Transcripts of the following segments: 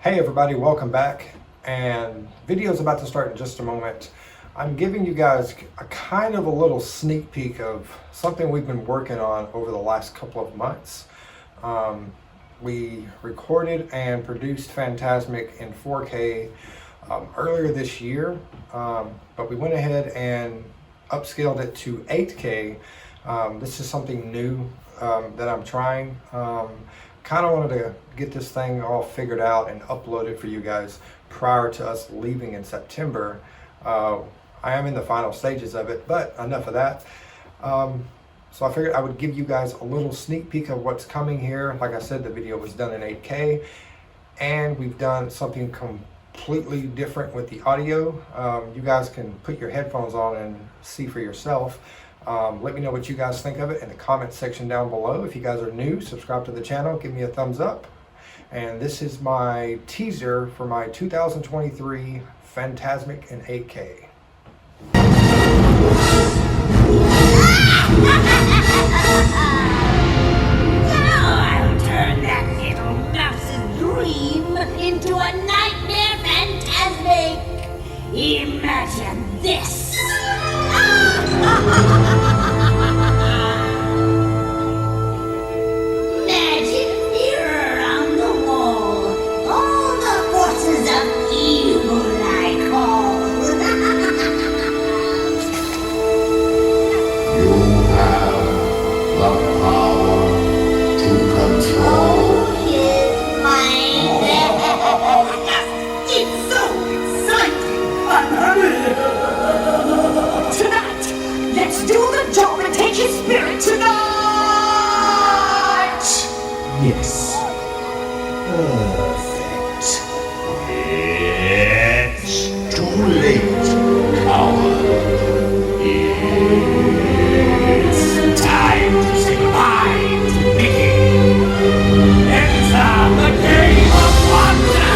Hey everybody, welcome back. And video's about to start in just a moment. I'm giving you guys a kind of a little sneak peek of something we've been working on over the last couple of months. We recorded and produced Fantasmic in 4K earlier this year, but we went ahead and upscaled it to 8K. This is something new that I'm trying. Kind of wanted to get this thing all figured out and uploaded for you guys prior to us leaving in September. I am in the final stages of it, but enough of that. So I figured I would give you guys a little sneak peek of what's coming here. Like I said, the video was done in 8K, and we've done something completely different with the audio. You guys can put your headphones on and see for yourself. Let me know what you guys think of it in the comment section down below. If you guys are new, subscribe to the channel, give me a thumbs up. And this is my teaser for my 2023 Fantasmic in 8K. Now I'll turn that little mouse's dream into a nightmare Fantasmic. Imagine this. Magic mirror on the wall. All the forces of evil I call. You have the power to control. His mind. It's so exciting. Tonight! Let's do the job and take his spirit tonight! Yes. Perfect. It's too late, coward. It's time to say goodbye to Mickey. Enter the game of wonder.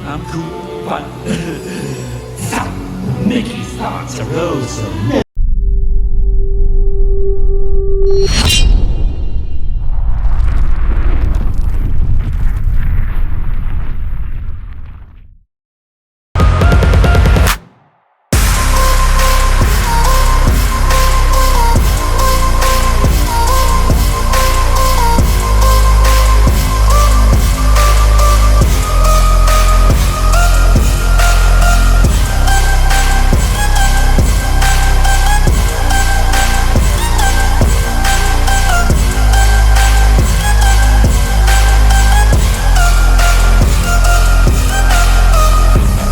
I'm cool, fun. So, Mickey's thoughts arose so